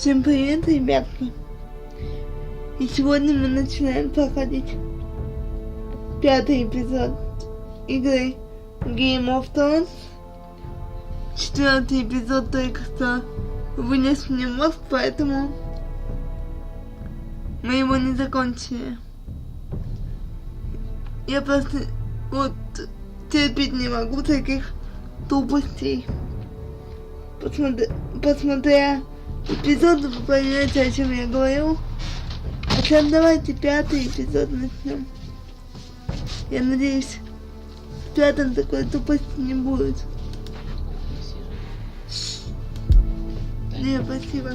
Всем привет, ребятки! И сегодня мы начинаем проходить 5-й эпизод игры Game of Thrones. 4-й эпизод только что вынес мне мозг, поэтому мы его не закончили. Я просто терпеть не могу таких тупостей. Посмотря эпизод, вы поймете, о чем я говорю. А сейчас давайте 5-й эпизод начнем. Я надеюсь, в 5-м такой тупости не будет. Не, спасибо.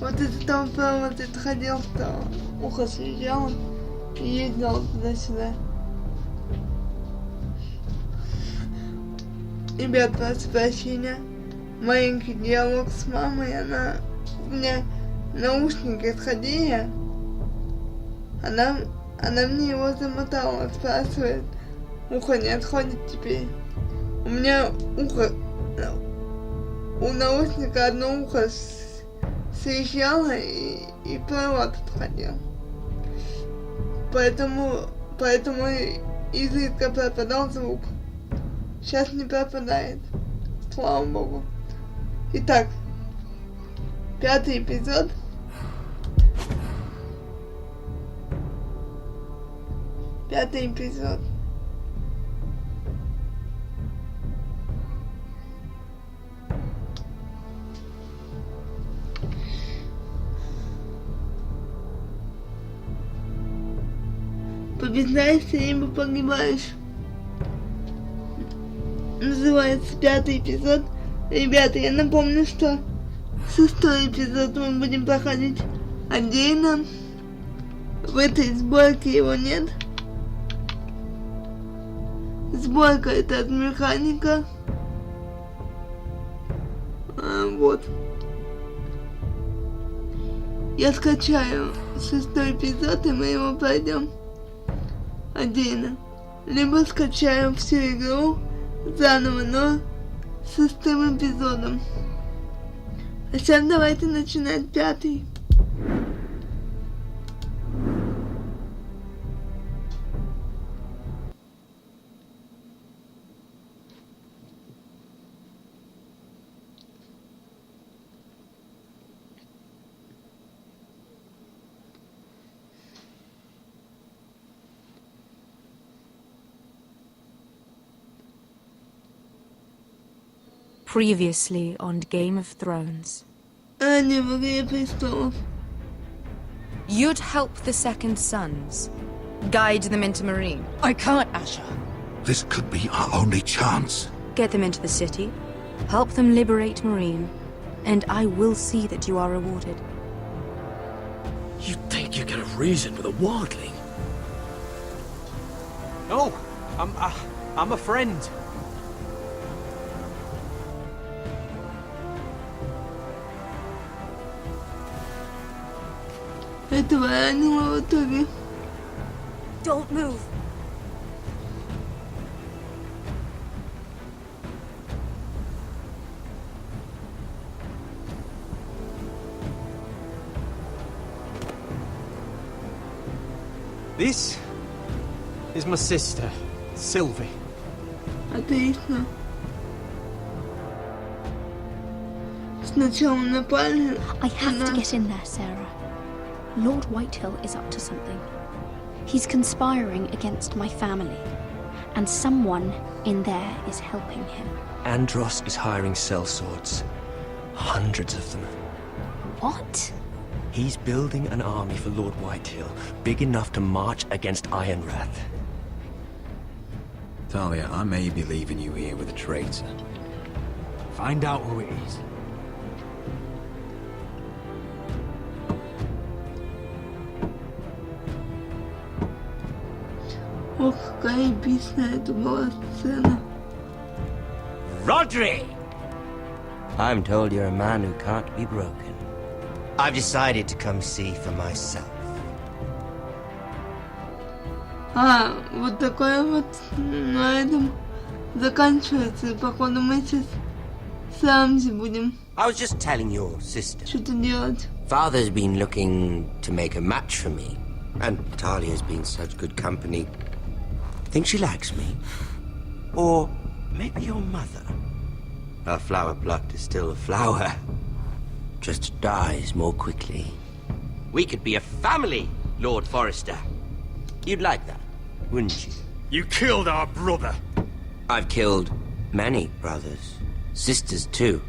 Вот это там прямо вот это ходил, что ухо съезжал и ездил туда-сюда. Ребят, прошу прощения. Маленький диалог с мамой, она у меня наушники сходили, она мне его замотала, спрашивает, ухо не отходит теперь. У меня у наушника одно ухо съезжало и провод отходил. Поэтому изредка пропадал звук. Сейчас не пропадает, слава богу. Итак, 5-й эпизод. Пятый эпизод. Побеждаешь, либо погибаешь. Называется 5-й эпизод. Ребята, я напомню, что 6-й эпизод мы будем проходить отдельно. В этой сборке его нет. Сборка это от механика. Вот. Я скачаю 6-й эпизод, и мы его пройдем отдельно. Либо скачаем всю игру заново, но с 6-м эпизодом. А сейчас давайте начинать 5-й. Previously on Game of Thrones. Не в Игре престолов. You'd help the Second Sons. Guide them into Marine. I can't, Asha. This could be our only chance. Get them into the city. Help them liberate Marine. And I will see that you are rewarded. You think you get a reason with a wardling? No, I'm a friend. Этого ранило в итоге. Don't move. This is my sister, Sylvie. Отлично. Сначала напали. I have to get in there, Sarah. Lord Whitehill is up to something. He's conspiring against my family, and someone in there is helping him. Andros is hiring sellswords. Hundreds of them. What? He's building an army for Lord Whitehill, big enough to march against Ironrath. Talia, I may be leaving you here with a traitor. Find out who it is. Ох, какая эпичная это была сцена. Rodri! I'm told you're a man who can't be broken. I've decided to come see for myself. Вот такое вот на этом заканчивается. И походу мы сейчас с Рамзи будем I was just telling your sister. что-то делать. Father's been looking to make a match for me, and Talia's been such good company. Think she likes me? Or maybe your mother? A flower plucked is still a flower, just dies more quickly. We could be a family, Lord Forrester. You'd like that, wouldn't you? You killed our brother. I've killed many brothers, sisters too.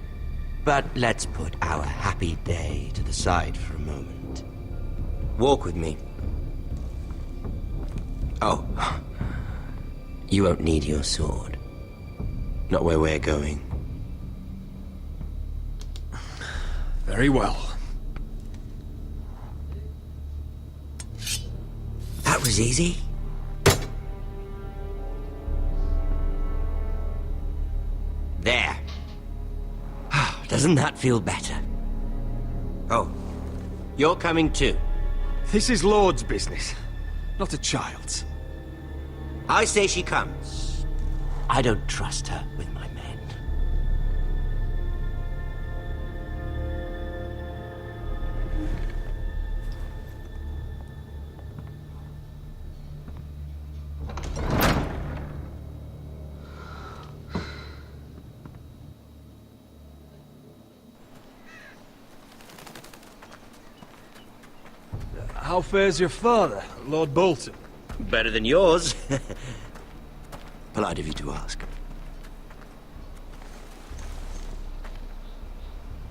But let's put our happy day to the side for a moment. Walk with me. Oh, you won't need your sword. Not where we're going. Very well. That was easy. There. Doesn't that feel better? Oh, you're coming too. This is Lord's business, not a child's. I say she comes. I don't trust her with my men. How fares your father, Lord Bolton? Better than yours. Polite of you to ask.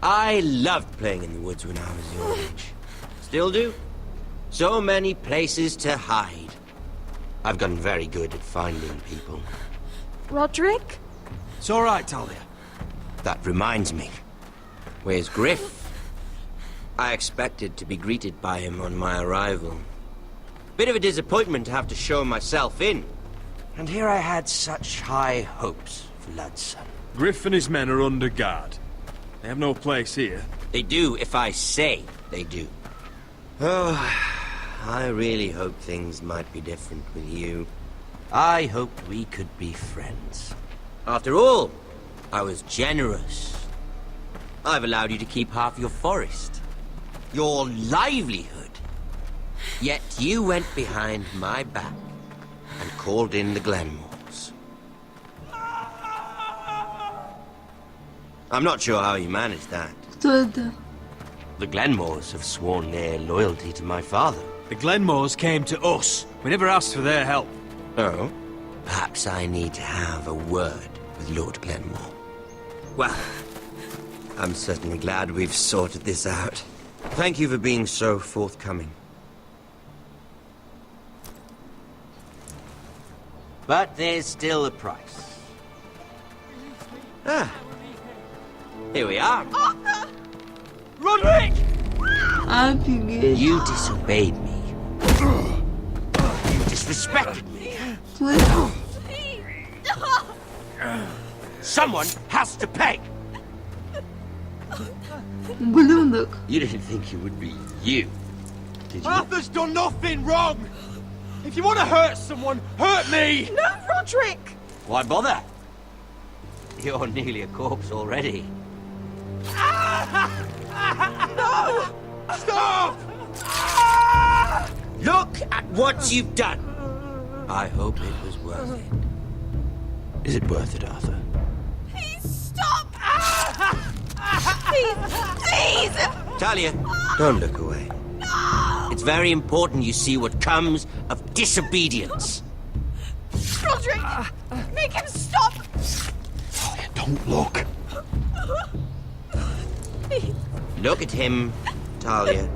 I loved playing in the woods when I was your age. Still do. So many places to hide. I've gotten very good at finding people. Roderick? It's all right, Talia. That reminds me. Where's Griff? I expected to be greeted by him on my arrival. Bit of a disappointment to have to show myself in. And here I had such high hopes for Ludson. Griff and his men are under guard. They have no place here. They do if I say they do. Oh, I really hoped things might be different with you. I hoped we could be friends. After all, I was generous. I've allowed you to keep half your forest. Your livelihood. Yet you went behind my back and called in the Glenmores. I'm not sure how you managed that. Кто это? The Glenmores have sworn their loyalty to my father. The Glenmores came to us. We never asked for their help. Oh? Perhaps I need to have a word with Lord Glenmore. Well, I'm certainly glad we've sorted this out. Thank you for being so forthcoming. But there's still a price. Ah. Here we are. Roderick! Офигеть. You disobeyed me. You disrespected me. Слышь, Someone has to pay. ублюдок. You didn't think it would be you, did you? Arthur's done nothing wrong! If you want to hurt someone, hurt me! No, Roderick! Why bother? You're nearly a corpse already. No! Stop! Look at what you've done. I hope it was worth it. Is it worth it, Arthur? Please stop! Please! Please! Talia, don't look away. It's very important you see what comes of disobedience. Roderick! Make him stop! Talia, don't look. Please. Look at him, Talia.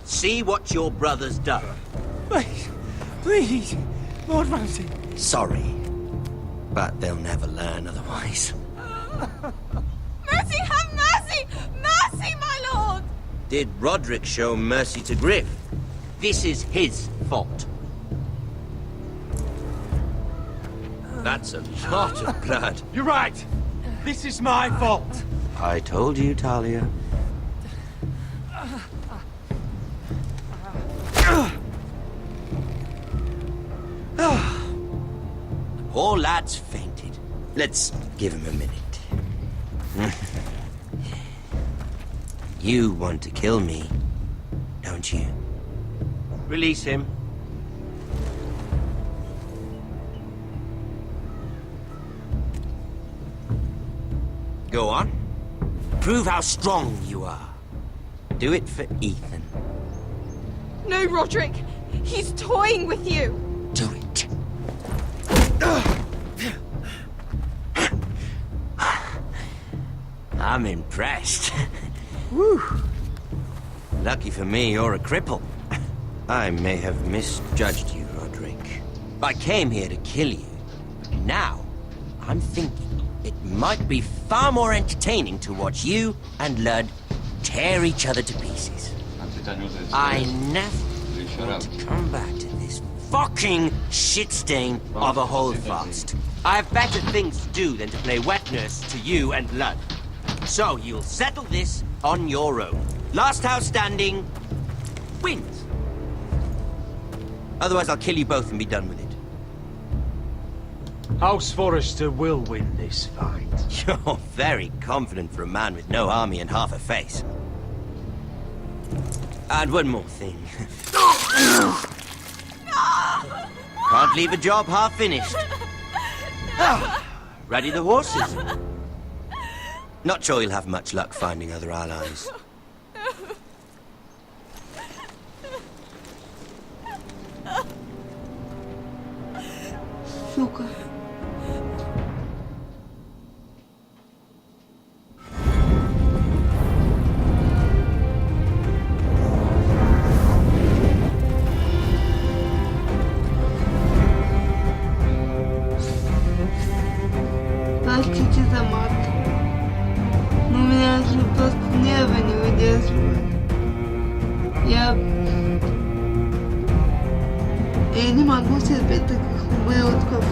See what your brother's done. Please, please, Lord Ramsay. Sorry, but they'll never learn otherwise. Mercy, have mercy! Mercy, my lord! Did Roderick show mercy to Griff? This is his fault. That's a lot of blood. You're right. This is my fault. I told you, Talia. Poor lad's fainted. Let's give him a minute. You want to kill me, don't you? Release him. Go on. Prove how strong you are. Do it for Ethan. No, Roderick. He's toying with you. Do it. I'm impressed. Whew. Lucky for me, you're a cripple. I may have misjudged you, Roderick. I came here to kill you. Now, I'm thinking it might be far more entertaining to watch you and Lud tear each other to pieces. I never want to come back to this fucking shit stain of a holdfast. I have better things to do than to play wet nurse to you and Lud. So you'll settle this on your own. Last house standing wins. Otherwise I'll kill you both and be done with it. House Forrester will win this fight. You're very confident for a man with no army and half a face. And one more thing. Can't leave a job half finished. Ready the horses? Not sure you'll have much luck finding other allies. Сука. Простите за мат. Но у меня же просто нервы не выдерживают. Я не могу терпеть таких ублюдков.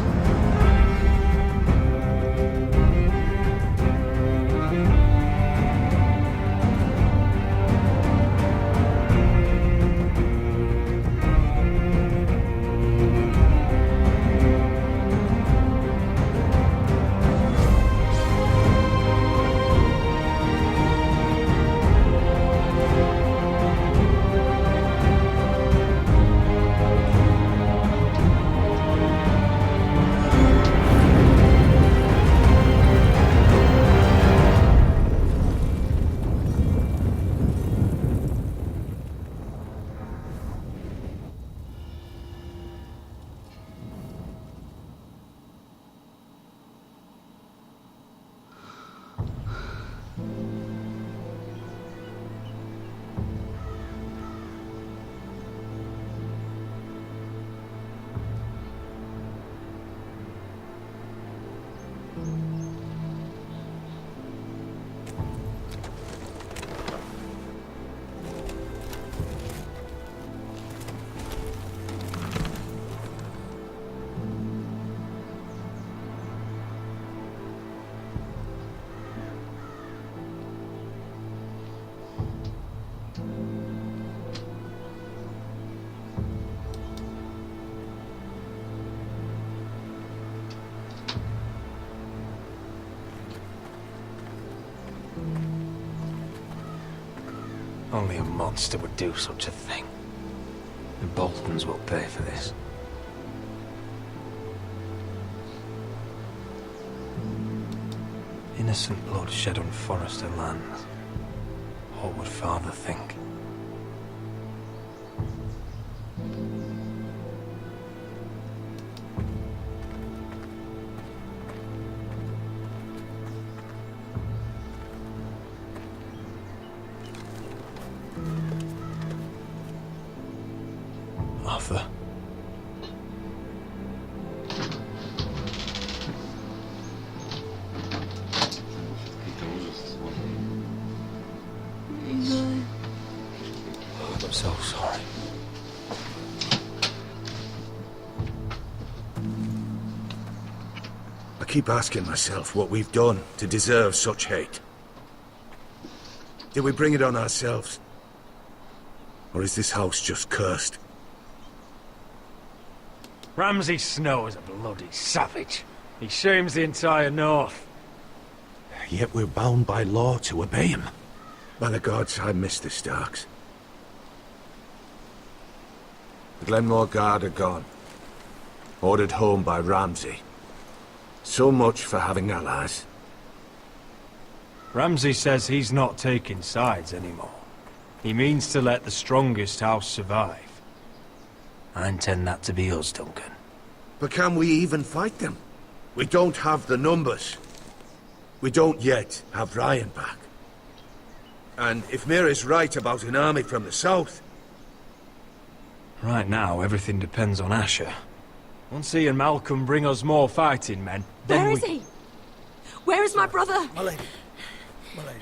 Only a monster would do such a thing. The Boltons will pay for this. Innocent blood shed on Forrester lands. What would Father think? Arthur. I'm so sorry. I keep asking myself what we've done to deserve such hate. Did we bring it on ourselves? Or is this house just cursed? Ramsay Snow is a bloody savage. He shames the entire north. Yet we're bound by law to obey him. By the gods, I miss the Starks. The Glenmore Guard are gone. Ordered home by Ramsay. So much for having allies. Ramsay says he's not taking sides anymore. He means to let the strongest house survive. I intend that to be us, Duncan. But can we even fight them? We don't have the numbers. We don't yet have Ryan back. And if Mira's right about an army from the south... Right now, everything depends on Asher. Once he and Malcolm bring us more fighting men, then Where is he? Where is my brother? My lady. My lady.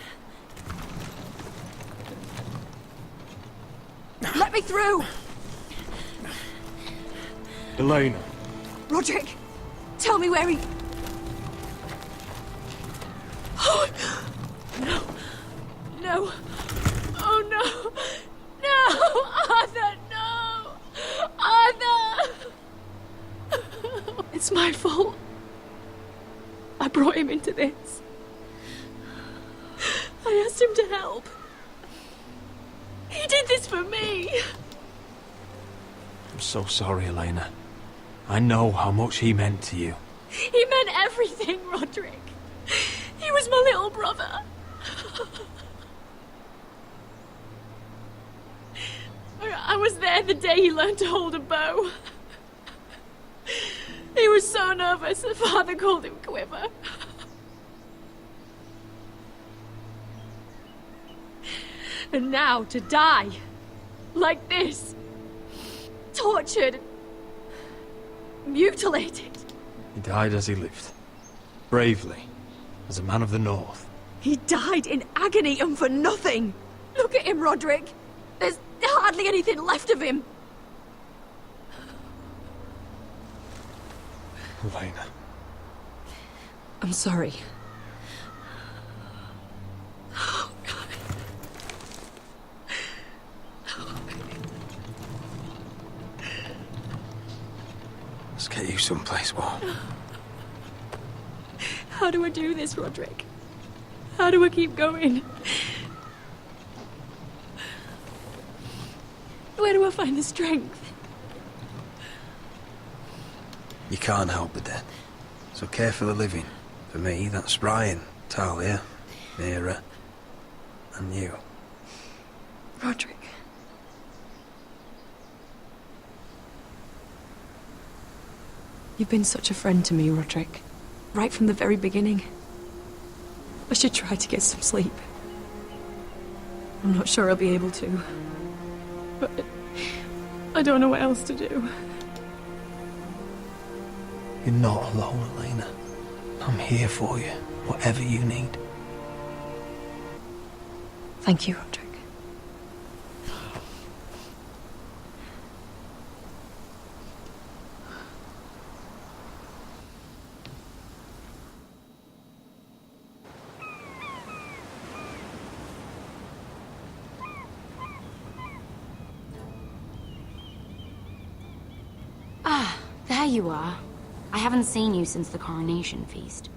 Let me through! Elena. Roderick, tell me where he... Oh, no. No. Oh, no. No! Arthur, no! Arthur! It's my fault. I brought him into this. I asked him to help. He did this for me. I'm so sorry, Elena. I know how much he meant to you. He meant everything, Roderick. He was my little brother. I was there the day he learned to hold a bow. He was so nervous, the father called him Quiver. And now to die, like this, tortured, mutilated. He died as he lived. Bravely, as a man of the North. He died in agony and for nothing. Look at him, Roderick. There's hardly anything left of him. Elena. I'm sorry. Oh, God. Let's get you someplace warm. How do I do this, Roderick? How do I keep going? Where do I find the strength? You can't help the dead. So care for the living. For me, that's Brian, Talia, Mira, and you. Roderick. You've been such a friend to me, Roderick. Right from the very beginning. I should try to get some sleep. I'm not sure I'll be able to. But I don't know what else to do. You're not alone, Elena. I'm here for you, whatever you need. Thank you, Roderick. There you are. I haven't seen you since the coronation feast.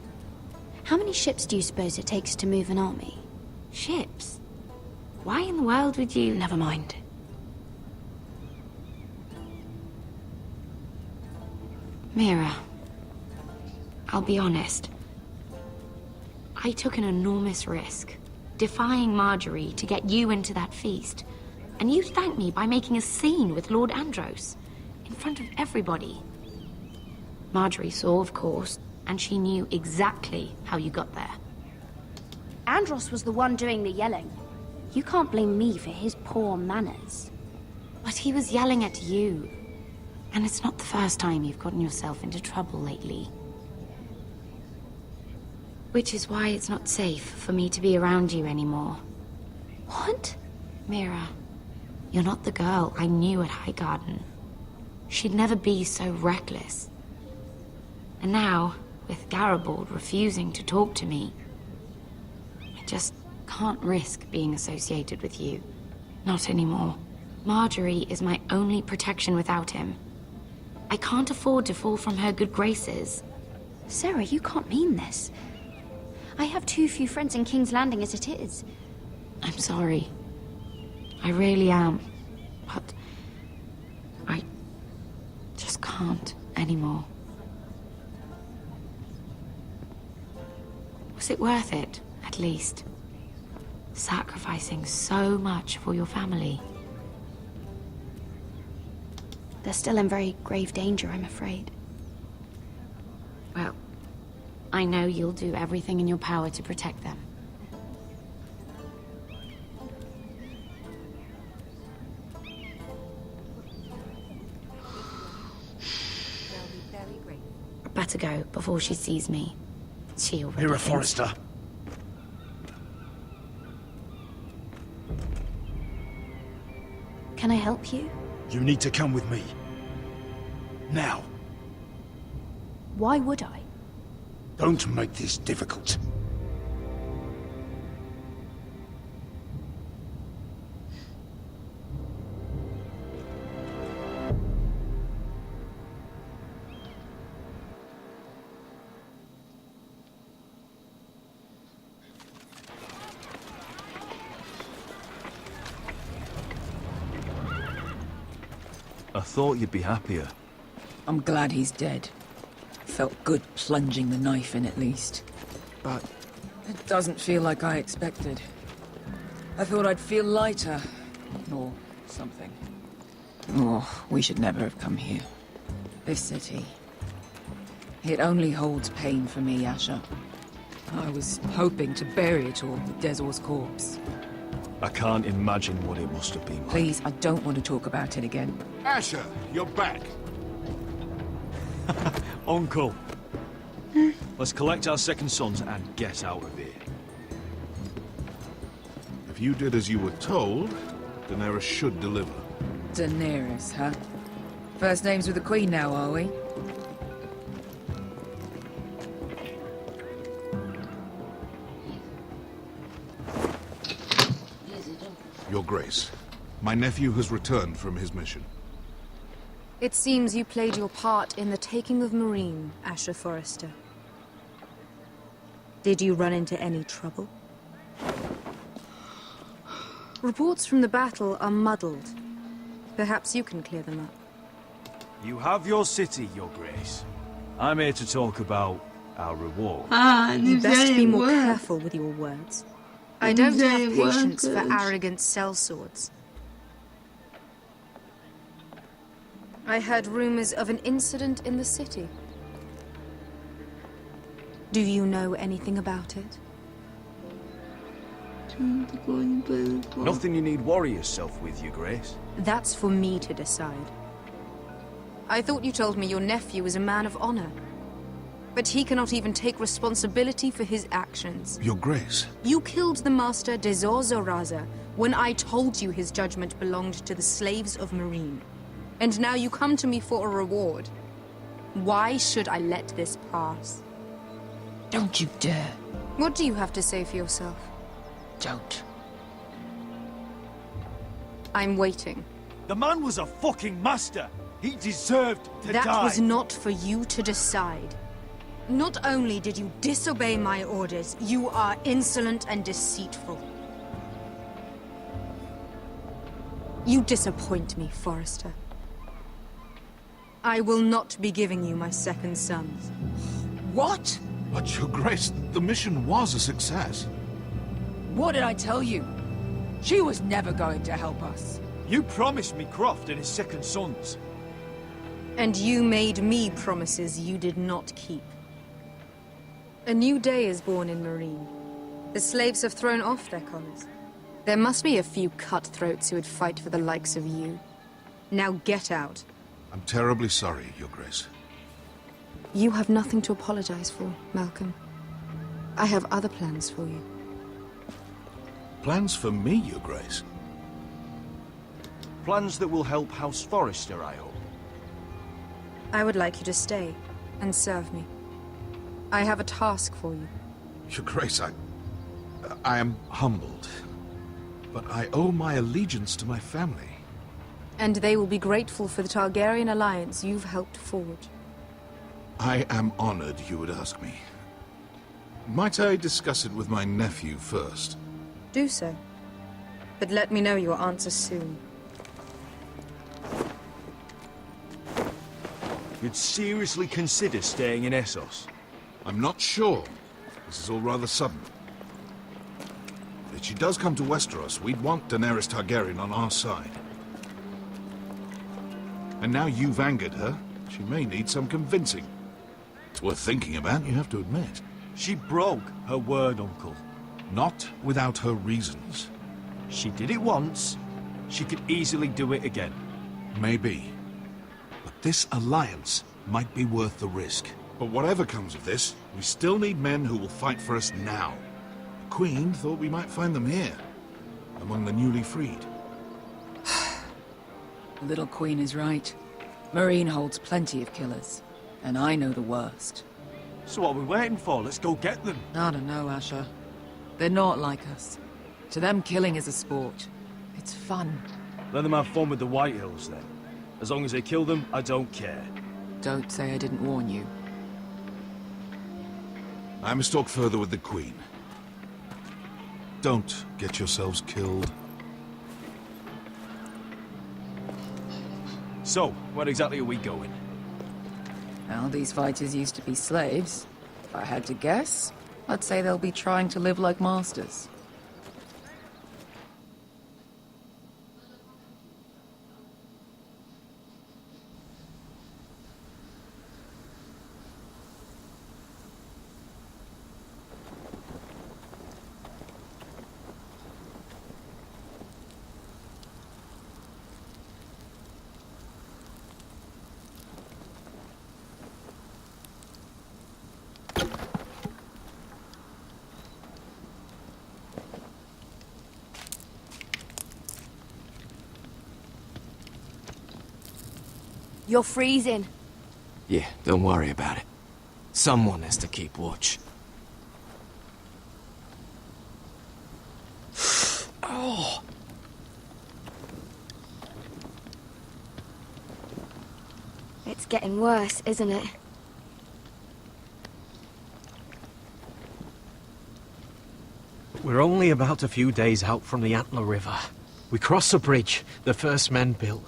How many ships do you suppose it takes to move an army? Ships? Why in the world would you... Never mind. Mira, I'll be honest. I took an enormous risk, defying Marjorie to get you into that feast. And you thanked me by making a scene with Lord Andros, in front of everybody. Marjorie saw, of course, and she knew exactly how you got there. Andros was the one doing the yelling. You can't blame me for his poor manners. But he was yelling at you. And it's not the first time you've gotten yourself into trouble lately. Which is why it's not safe for me to be around you anymore. What? Mira, you're not the girl I knew at Highgarden. She'd never be so reckless. And now, with Garibald refusing to talk to me, I just can't risk being associated with you. Not anymore. Marjorie is my only protection without him. I can't afford to fall from her good graces. Sarah, you can't mean this. I have too few friends in King's Landing as it is. I'm sorry. I really am. But I just can't anymore. Was it worth it, at least? Sacrificing so much for your family. They're still in very grave danger, I'm afraid. Well, I know you'll do everything in your power to protect them. Better go before she sees me. She already Mira thinks- Forrester. Can I help you? You need to come with me. Now. Why would I? Don't make this difficult. I thought you'd be happier. I'm glad he's dead. Felt good plunging the knife in at least. But it doesn't feel like I expected. I thought I'd feel lighter. Or something. Oh, we should never have come here. This city. It only holds pain for me, Asher. I was hoping to bury it all with Dezor's corpse. I can't imagine what it must have been like. Please, I don't want to talk about it again. Asher, you're back. Uncle! Let's collect our second sons and get out of here. If you did as you were told, Daenerys should deliver. Daenerys, huh? First names with the Queen now, are we? Your Grace, my nephew has returned from his mission. It seems you played your part in the taking of Marine, Asher Forrester. Did you run into any trouble? Reports from the battle are muddled. Perhaps you can clear them up. You have your city, Your Grace. I'm here to talk about our reward. You best be more careful with your words. I don't have patience for arrogant sellswords. I heard rumors of an incident in the city. Do you know anything about it? Nothing you need worry yourself with, Your Grace. That's for me to decide. I thought you told me your nephew was a man of honor. But he cannot even take responsibility for his actions. Your Grace. You killed the master Dezor Zoraza when I told you his judgment belonged to the slaves of Marine. And now you come to me for a reward. Why should I let this pass? Don't you dare. What do you have to say for yourself? Don't. I'm waiting. The man was a fucking master. He deserved to die. That was not for you to decide. Not only did you disobey my orders, you are insolent and deceitful. You disappoint me, Forrester. I will not be giving you my second sons. What? But Your Grace, the mission was a success. What did I tell you? She was never going to help us. You promised me Croft and his second sons. And you made me promises you did not keep. A new day is born in Marine. The slaves have thrown off their collars. There must be a few cutthroats who would fight for the likes of you. Now get out. I'm terribly sorry, Your Grace. You have nothing to apologize for, Malcolm. I have other plans for you. Plans for me, Your Grace? Plans that will help House Forrester, I hope. I would like you to stay and serve me. I have a task for you. Your Grace, I am humbled. But I owe my allegiance to my family. And they will be grateful for the Targaryen alliance you've helped forge. I am honored you would ask me. Might I discuss it with my nephew first? Do so. But let me know your answer soon. You'd seriously consider staying in Essos? I'm not sure. This is all rather sudden. If she does come to Westeros, we'd want Daenerys Targaryen on our side. And now you've angered her, she may need some convincing. It's worth thinking about, you have to admit. She broke her word, Uncle. Not without her reasons. She did it once. She could easily do it again. Maybe. But this alliance might be worth the risk. But whatever comes of this, we still need men who will fight for us now. The Queen thought we might find them here, among the newly freed. The little Queen is right. Marine holds plenty of killers, and I know the worst. So what are we waiting for? Let's go get them. I don't know, Asher. They're not like us. To them, killing is a sport. It's fun. Let them have fun with the White Hills, then. As long as they kill them, I don't care. Don't say I didn't warn you. I must talk further with the Queen. Don't get yourselves killed. So, where exactly are we going? Well, these fighters used to be slaves. If I had to guess, I'd say they'll be trying to live like masters. You're freezing. Yeah, don't worry about it. Someone has to keep watch. Oh! It's getting worse, isn't it? We're only about a few days out from the Antler River. We cross the bridge the first men built.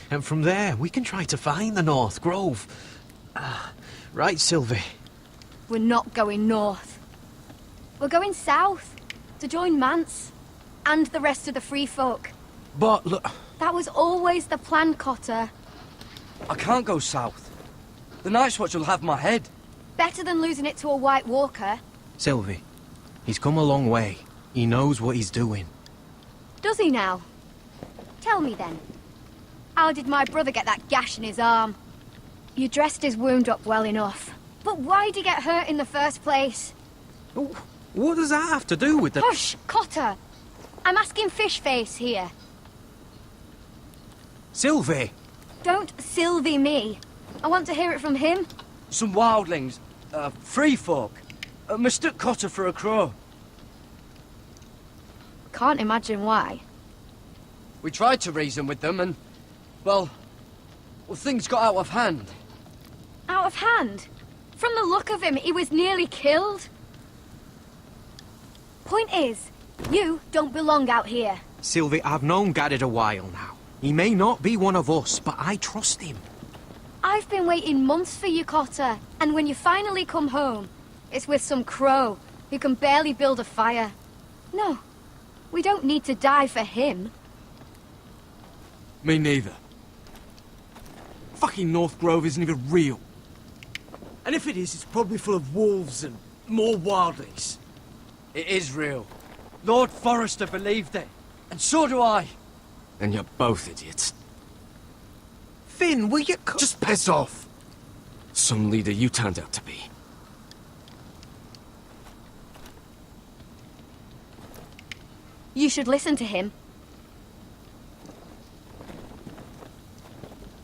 And from there, we can try to find the North Grove. Right, Sylvie? We're not going north. We're going south, to join Mance, and the rest of the Free Folk. But look... That was always the plan, Cotter. I can't go south. The Night's Watch will have my head. Better than losing it to a White Walker. Sylvie, he's come a long way. He knows what he's doing. Does he now? Tell me then. How did my brother get that gash in his arm? You dressed his wound up well enough. But why'd he get hurt in the first place? What does that have to do with the... Hush, Cotter! I'm asking Fishface here. Sylvie! Don't Sylvie me. I want to hear it from him. Some wildlings, free folk, mistook Cotter for a crow. Can't imagine why. We tried to reason with them and... Well, things got out of hand. Out of hand? From the look of him, he was nearly killed. Point is, you don't belong out here. Sylvie, I've known Garrett a while now. He may not be one of us, but I trust him. I've been waiting months for you, Cotter. And when you finally come home, it's with some crow who can barely build a fire. No, we don't need to die for him. Me neither. Fucking North Grove isn't even real. And if it is, it's probably full of wolves and more wildlings. It is real. Lord Forrester believed it. And so do I. And you're both idiots. Finn, will you... Just piss off! Some leader you turned out to be. You should listen to him.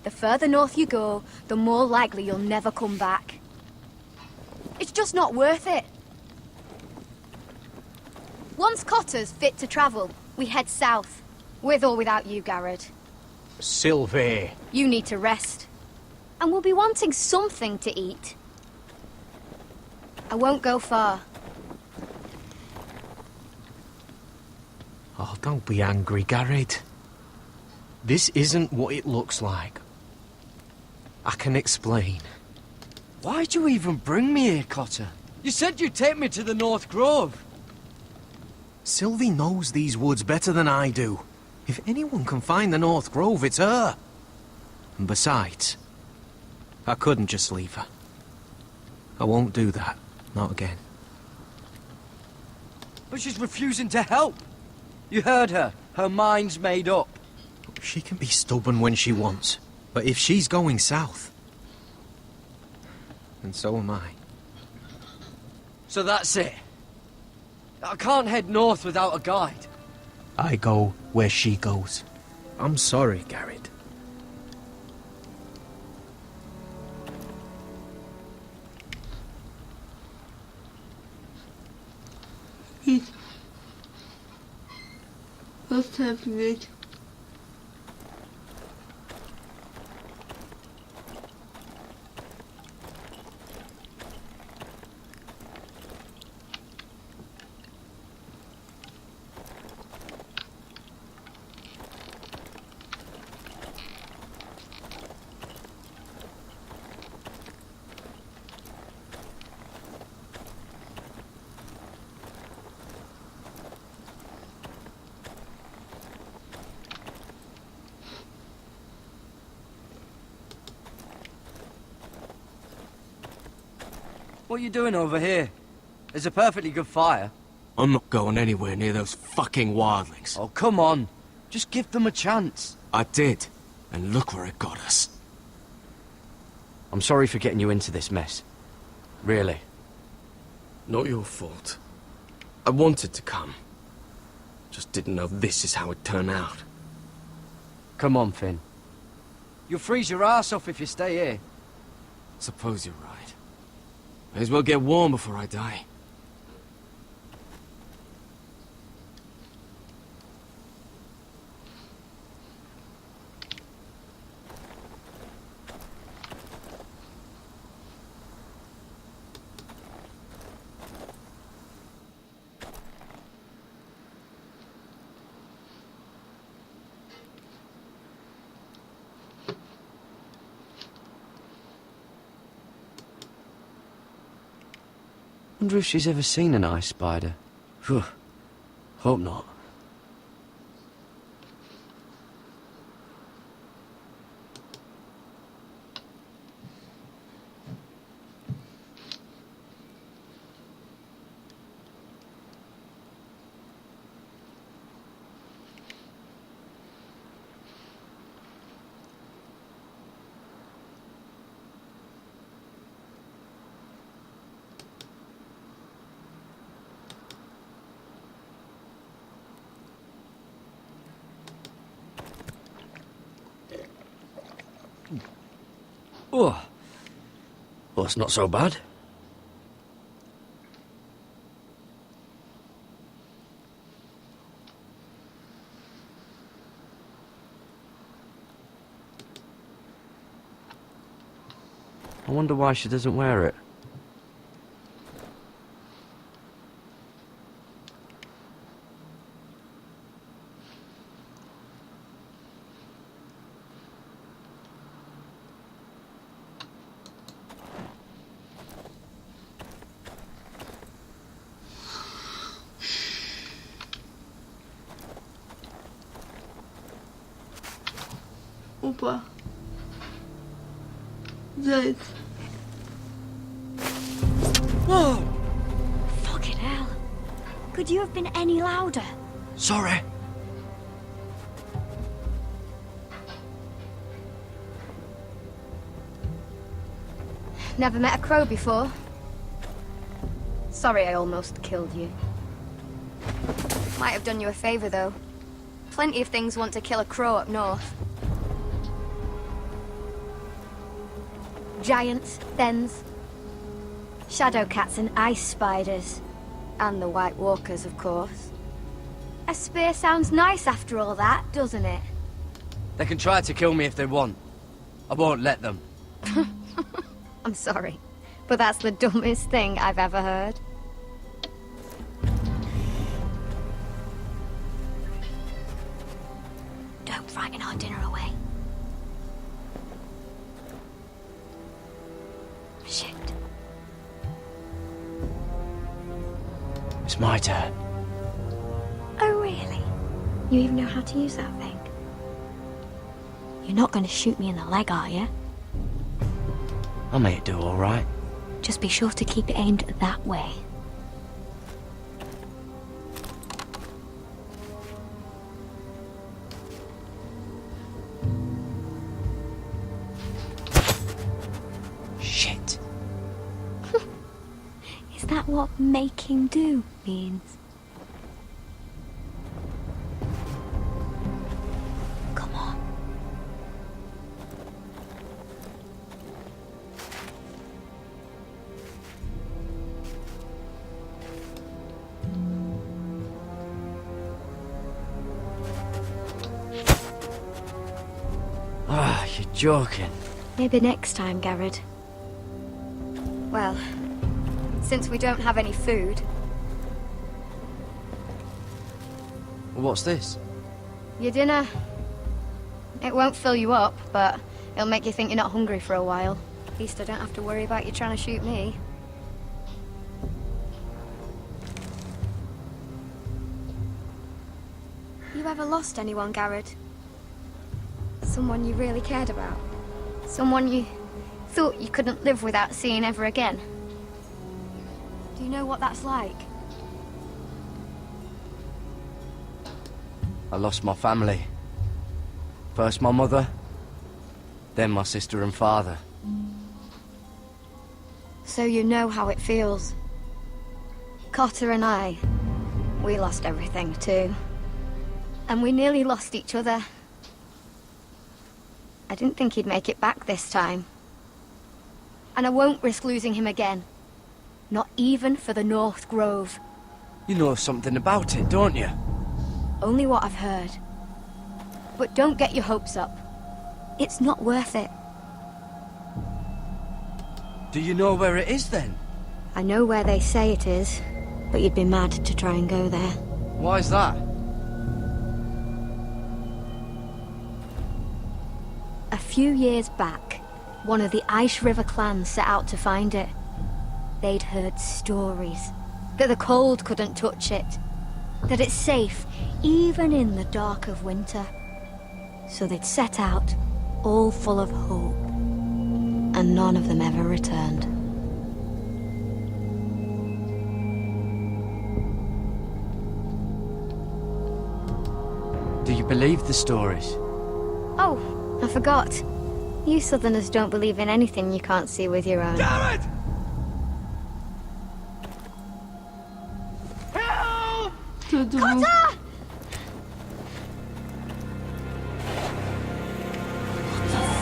The further north you go, the more likely you'll never come back. It's just not worth it. Once Cotter's fit to travel, we head south. With or without you, Garrett. Sylvie. You need to rest. And we'll be wanting something to eat. I won't go far. Oh, don't be angry, Garrett. This isn't what it looks like. I can explain. Why'd you even bring me here, Cotter? You said you'd take me to the North Grove. Sylvie knows these woods better than I do. If anyone can find the North Grove, it's her. And besides, I couldn't just leave her. I won't do that. Not again. But she's refusing to help. You heard her. Her mind's made up. She can be stubborn when she wants. But if she's going south, then so am I. So that's it. I can't head north without a guide. I go where she goes. I'm sorry, Garrett. What's happening? What are you doing over here? There's a perfectly good fire. I'm not going anywhere near those fucking wildlings. Oh, come on. Just give them a chance. I did, and look where it got us. I'm sorry for getting you into this mess. Really. Not your fault. I wanted to come. Just didn't know this is how it'd turn out. Come on, Finn. You'll freeze your ass off if you stay here. Suppose you're right. May as well get warm before I die. Wonder if she's ever seen an ice spider. Phew. Hope not. Oh. Well, it's not so bad. I wonder why she doesn't wear it. Opa. Zayt. Whoa! Fucking hell. Could you have been any louder? Sorry. Never met a crow before. Sorry I almost killed you. Might have done you a favor, though. Plenty of things want to kill a crow up north. Giants, thens, shadow cats and ice spiders. And the White Walkers, of course. A spear sounds nice after all that, doesn't it? They can try to kill me if they want. I won't let them. I'm sorry, but that's the dumbest thing I've ever heard. Don't frighten our dinner away. Shit. It's my turn. Oh, really? You even know how to use that thing? You're not going to shoot me in the leg, are you? I may do all right. Just be sure to keep it aimed that way. Shit. Is that what making do means? Come on. Ah, you're joking. Maybe next time, Garrett. Well, since we don't have any food, What's this? your dinner. It won't fill you up, but it'll make you think you're not hungry for a while. At least I don't have to worry about you trying to shoot me. You ever lost anyone, Garrett? Someone you really cared about? Someone you thought you couldn't live without seeing ever again? Do you know what that's like? I lost my family. First my mother, then my sister and father. So you know how it feels. Cotter and I, we lost everything too. And we nearly lost each other. I didn't think he'd make it back this time. And I won't risk losing him again. Not even for the North Grove. You know something about it, don't you? Only what I've heard. But don't get your hopes up. It's not worth it. Do you know where it is then? I know where they say it is, but you'd be mad to try and go there. Why's that? A few years back, one of the Ice River clans set out to find it. They'd heard stories that the cold couldn't touch it, that it's safe even in the dark of winter. So they'd set out, all full of hope, and none of them ever returned. Do you believe the stories? Oh, I forgot. You Southerners don't believe in anything you can't see with your own. Damn it! Cotter!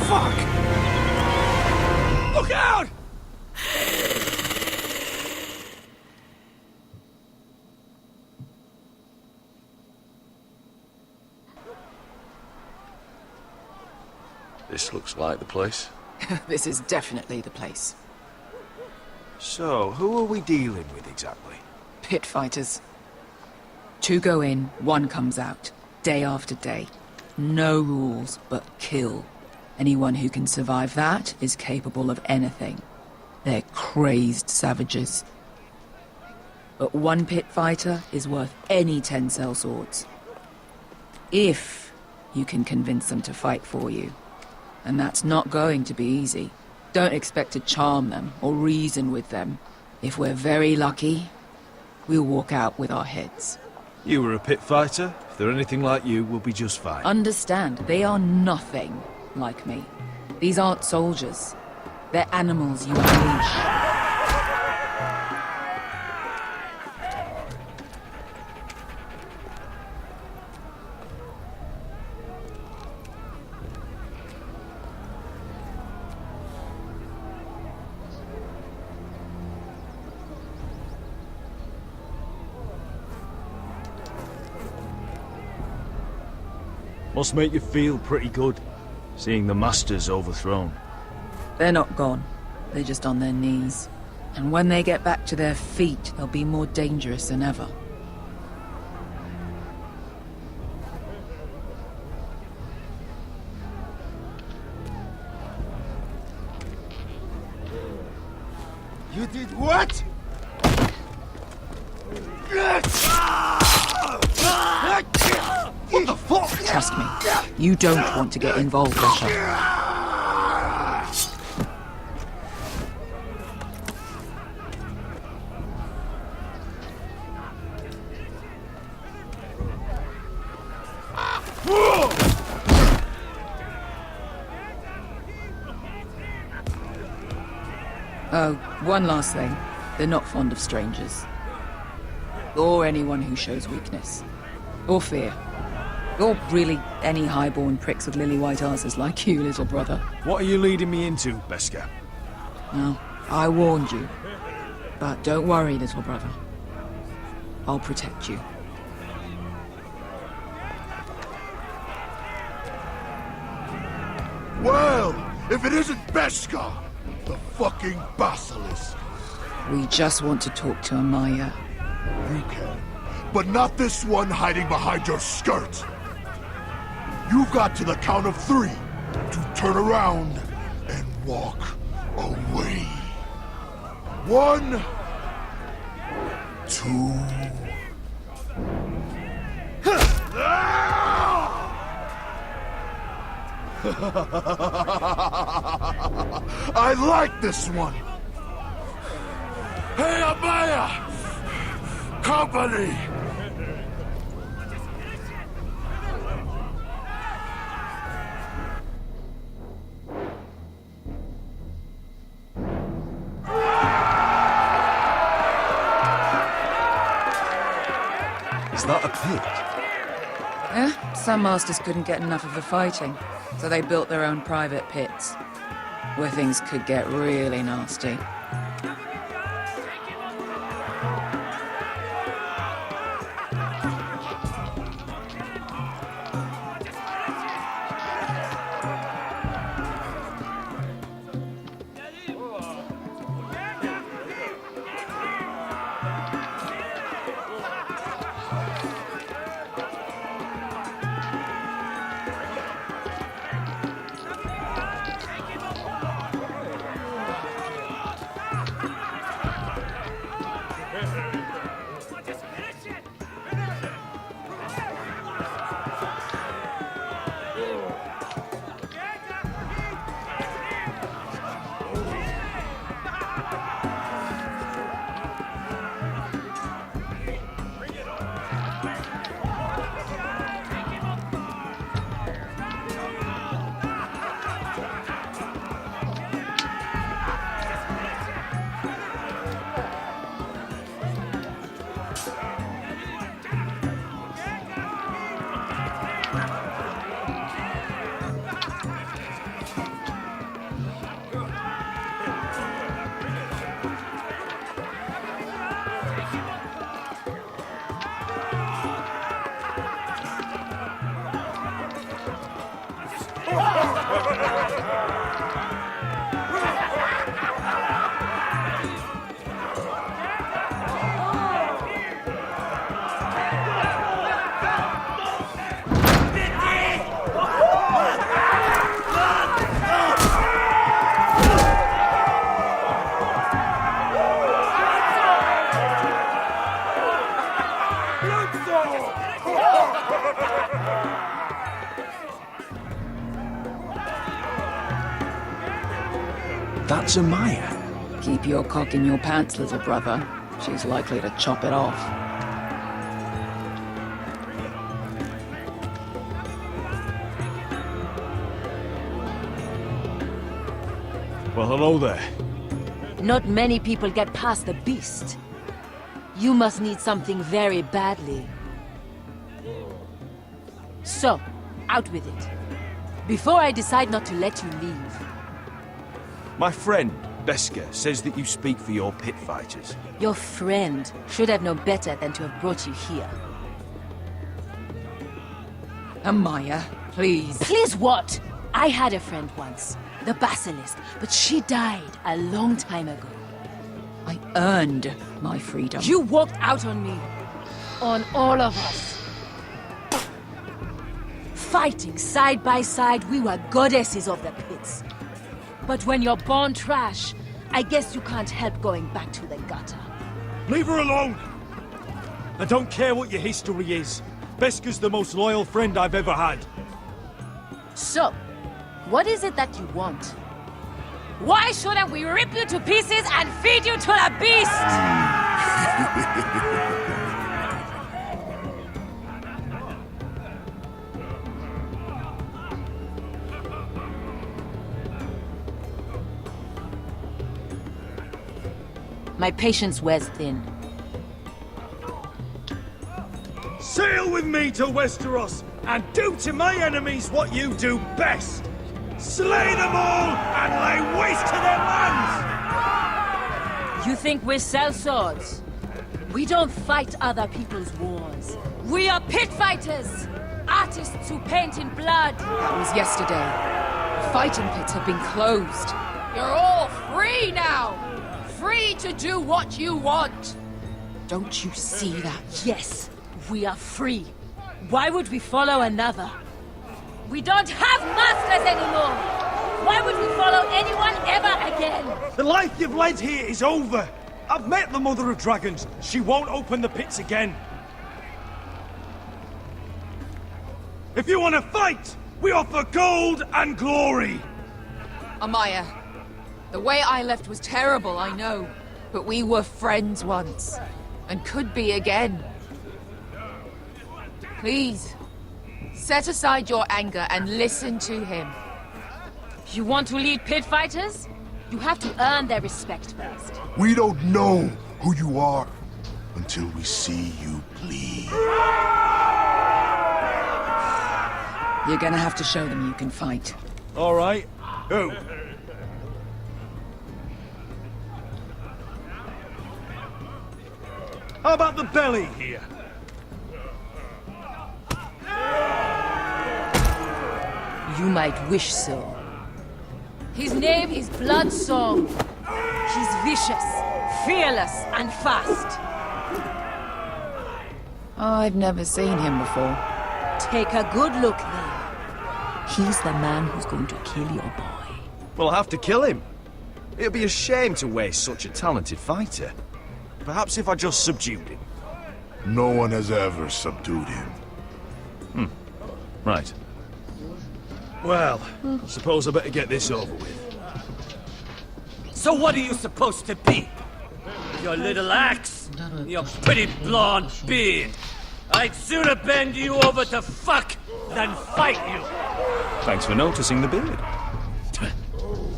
Fuck! Look out! This looks like the place. This is definitely the place. So, who are we dealing with exactly? Pit fighters. 2 go in, 1 comes out. Day after day. No rules, but kill. Anyone who can survive that is capable of anything. They're crazed savages. But 1 pit fighter is worth any 10 sellswords. If you can convince them to fight for you. And that's not going to be easy. Don't expect to charm them or reason with them. If we're very lucky, we'll walk out with our heads. You were a pit fighter. If they're anything like you, we'll be just fine. Understand, they are nothing like me. These aren't soldiers. They're animals you unleash. Must make you feel pretty good, seeing the Masters overthrown. They're not gone. They're just on their knees. And when they get back to their feet, they'll be more dangerous than ever. You did what? What the fuck? Trust me, you don't want to get involved, Russia. Oh, one last thing. They're not fond of strangers. Or anyone who shows weakness. Or fear. Or really any highborn pricks with lily-white asses like you, little brother. What are you leading me into, Beskar? No, I warned you. But don't worry, little brother. I'll protect you. Well, if it isn't Beskar, the fucking basilisk. We just want to talk to Amaya. You can, but not this one hiding behind your skirt. You've got to the count of 3 to turn around and walk away. 1, 2... I like this one. Hey, Amaya! Company! Is that a pit? Yeah, some masters couldn't get enough of the fighting, so they built their own private pits, where things could get really nasty. That's Amaya. Keep your cock in your pants, little brother. She's likely to chop it off. Well, hello there. Not many people get past the beast. You must need something very badly. So, out with it. Before I decide not to let you leave. My friend, Beskar, says that you speak for your pit fighters. Your friend should have known better than to have brought you here. Amaya, Please. Please what? I had a friend once, the Basilisk, but she died a long time ago. I earned my freedom. You walked out on me. On all of us. Fighting side by side, we were goddesses of the pits. But when you're born trash, I guess you can't help going back to the gutter. Leave her alone! I don't care what your history is. Beskha's the most loyal friend I've ever had. So, what is it that you want? Why shouldn't we rip you to pieces and feed you to the beast? My patience wears thin. Sail with me to Westeros and do to my enemies what you do best. Slay them all and lay waste to their lands! You think we sell swords? We don't fight other people's wars. We are pit fighters! Artists who paint in blood! That was yesterday. The fighting pits have been closed. You're all free now! Free to do what you want! Don't you see that? Yes, we are free. Why would we follow another? We don't have masters anymore! Why would we follow anyone ever again? The life you've led here is over! I've met the Mother of Dragons. She won't open the pits again. If you want to fight, we offer gold and glory! Amaya, the way I left was terrible, I know. But we were friends once. And could be again. Please, set aside your anger and listen to him. You want to lead pit fighters? You have to earn their respect first. We don't know who you are until we see you bleed. You're gonna have to show them you can fight. All right. Who? How about the belly here? You might wish so. His name is Bloodsong. He's vicious, fearless, and fast. I've never seen him before. Take a good look then. He's the man who's going to kill your boy. We'll have to kill him. It'd be a shame to waste such a talented fighter. Perhaps if I just subdued him. No one has ever subdued him. Right. Well, suppose I better get this over with. So what are you supposed to be? Your little axe? Your pretty blonde beard? I'd sooner bend you over to fuck than fight you. Thanks for noticing the beard.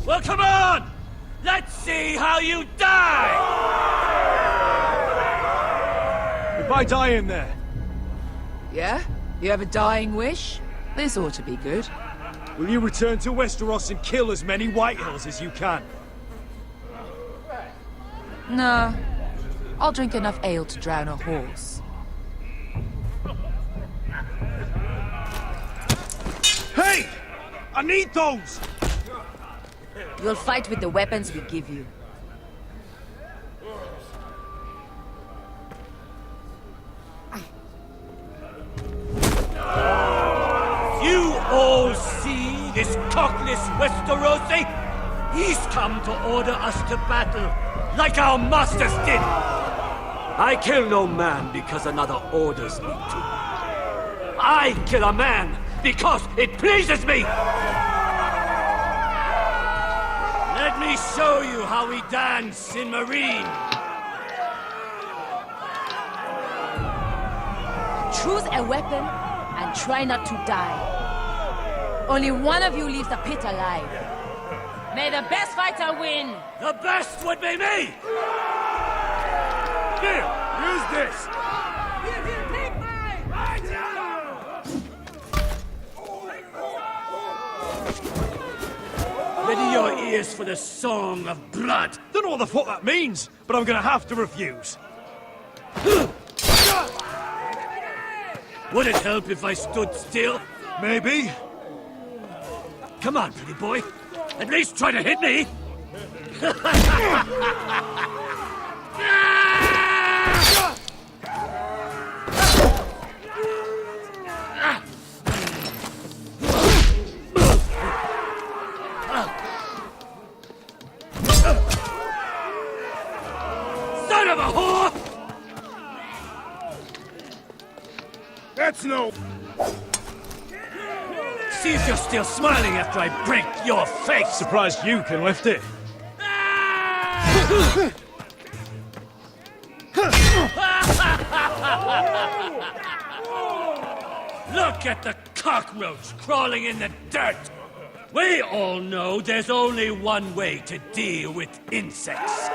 Well, come on! Let's see how you die! If I die in there, Yeah? You have a dying wish? This ought to be good. will you return to Westeros and kill as many Whitehills as you can? No. I'll drink enough ale to drown a horse. Hey! I need those! You'll fight with the weapons we give you. You all see this cockless Westerosi? He's come to order us to battle, like our masters did. I kill no man because another orders me to. I kill a man because it pleases me! Let me show you how we dance in Marine. Choose a weapon and try not to die. Only one of you leaves the pit alive. May the best fighter win! The best would be me! Here, use this! Ready your ears for the song of blood. Don't know what the fuck that means, but I'm gonna have to refuse. Would it help if I stood still? Maybe. Come on, pretty boy. At least try to hit me. Son of a whore! That's no... See if you're still smiling after I break your face! Surprised you can lift it. Look at the cockroach crawling in the dirt! We all know there's only one way to deal with insects.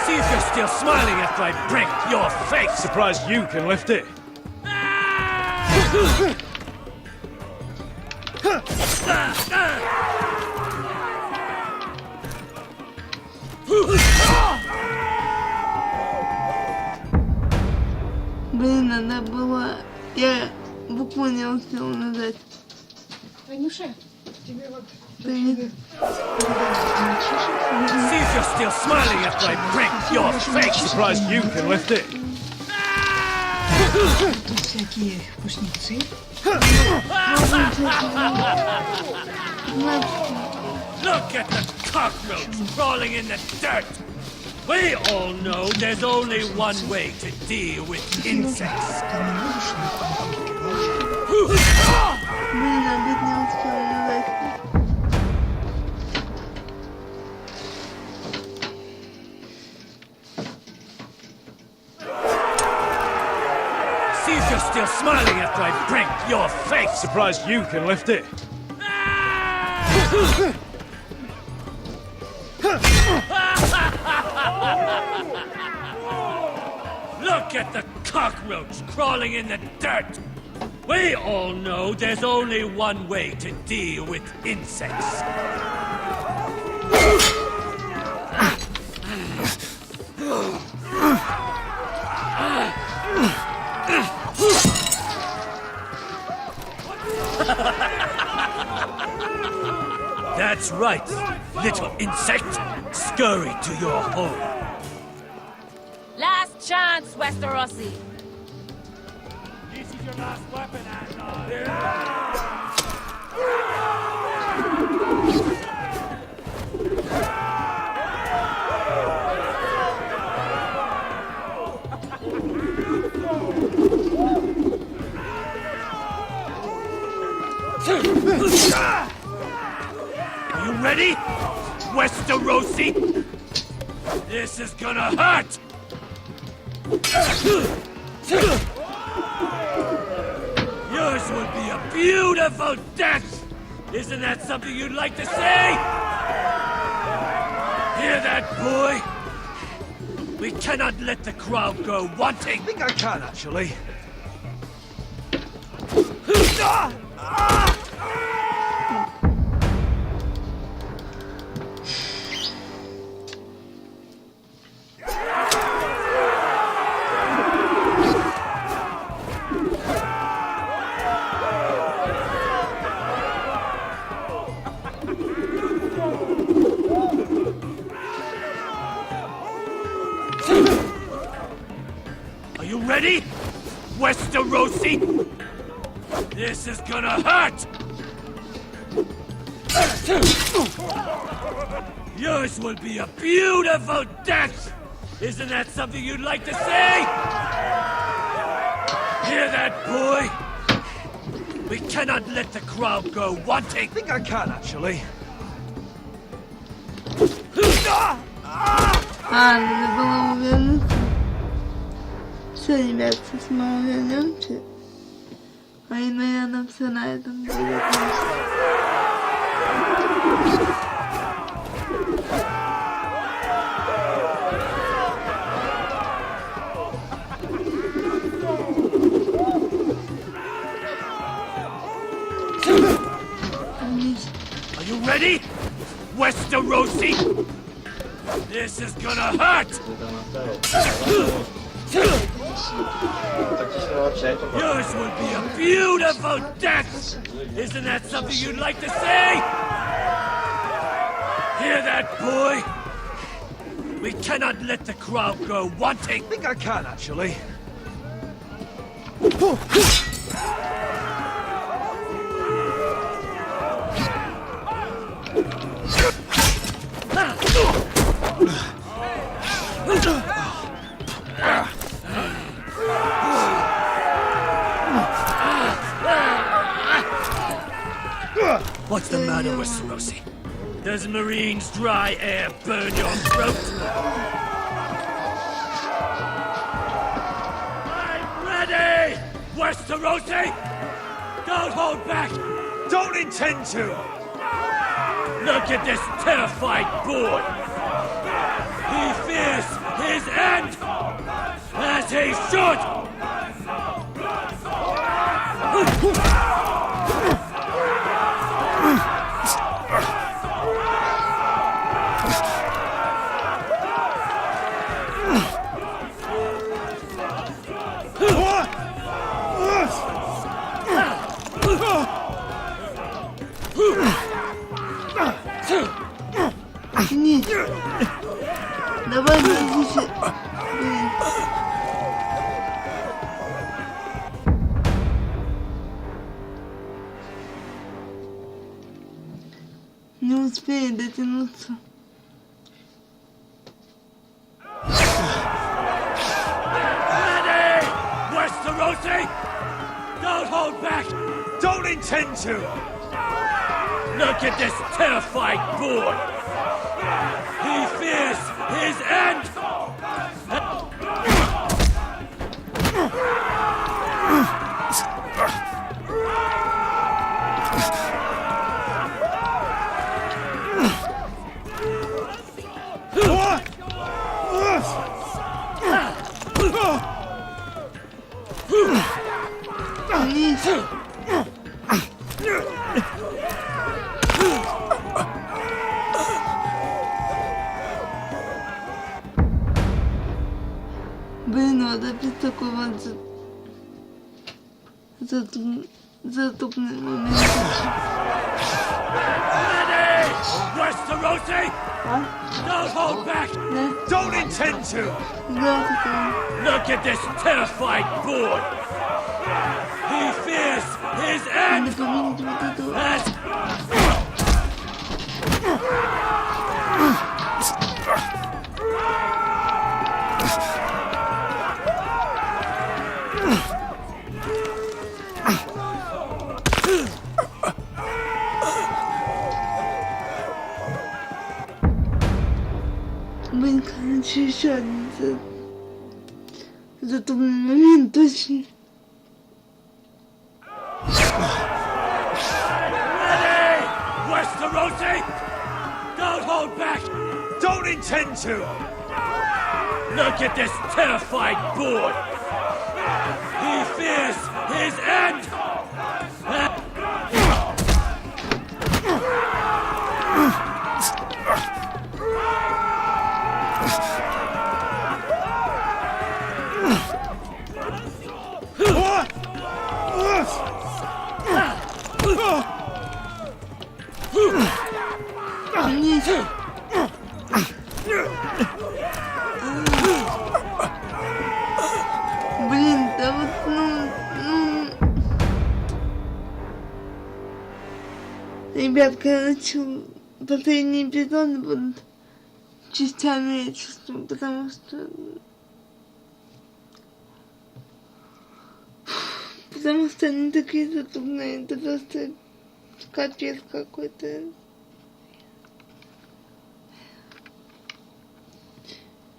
See if you're still smiling after I break your face! Surprised you can lift it. Блин, надо было... Я букву не успела нажать. Танюша, тебе вот... Привет. See if you're still smiling after I break your face! Surprised you can lift it. Тут всякие вкусницы. Look at the cockroach crawling in the dirt! We all know there's only one way to deal with insects. Блин, опять не успела нажать. See if you're still smiling after I break your face! Surprised you can lift it. Look at the cockroach crawling in the dirt! We all know there's only one way to deal with insects. That's right, little insect. Scurry to your home. Last chance, Westerosi. This is your last weapon, Are you ready, Westerosi? This is gonna hurt! Yours would be a beautiful death! Isn't that something you'd like to say? Hear that, boy? We cannot let the crowd go wanting! I think I can, actually. Are you ready, Westerosi? This is gonna hurt! Yours will be a beautiful death! Isn't that something you'd like to say? Hear that, boy? We cannot let the crowd go wanting! I think I can, actually. Надо было увернуться. Все, ребят, снова вернемся. А и, наверное, все на этом будет. Ready? Westerosi! This is gonna hurt! Yours will be a beautiful death! Isn't that something you'd like to say? Hear that, boy? We cannot let the crowd go wanting. I think I can, actually. What's the matter, Westerosi? Does Marine's dry air burn your throat? I'm ready! Westerosi! Don't hold back! Don't intend to! Look at this terrified boy! He fears his end! As he should! Нет. Давай разреши. Не успею дотянуться. Ready! Westerosi! Don't hold back! Don't intend to! Look at this terrified boy! He fears his end! Блин, вот опять такой вот затупный момент. Ready! Westerosi! Don't hold back! Don't intend to! Look at this terrified boy! He fears his end! Блин, короче, еще один затупный момент, точно. Ready! Westerosi! Don't hold back! Don't intend to! Look at this terrified boy! He fears his end! Блин, да вот, Ребят, короче, последние эпизоды будут частями, я чувствую, потому что... Потому что они такие затупные, это просто капец какой-то.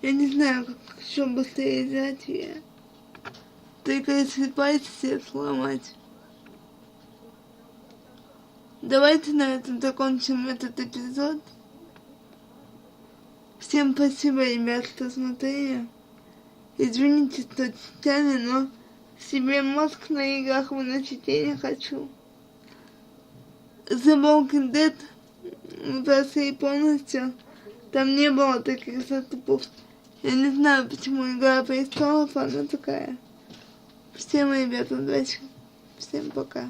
Я не знаю, как еще быстрее играть я. Только если пальцы себе сломать. Давайте на этом закончим этот эпизод. Всем спасибо, ребят, что смотрели. Извините, что читали, но себе мозг на играх выносить я не хочу. The Walking Dead в России полностью там не было таких затупов. Я не знаю, почему «Игра престолов» она такая. Всем, ребята, удачи. Всем пока.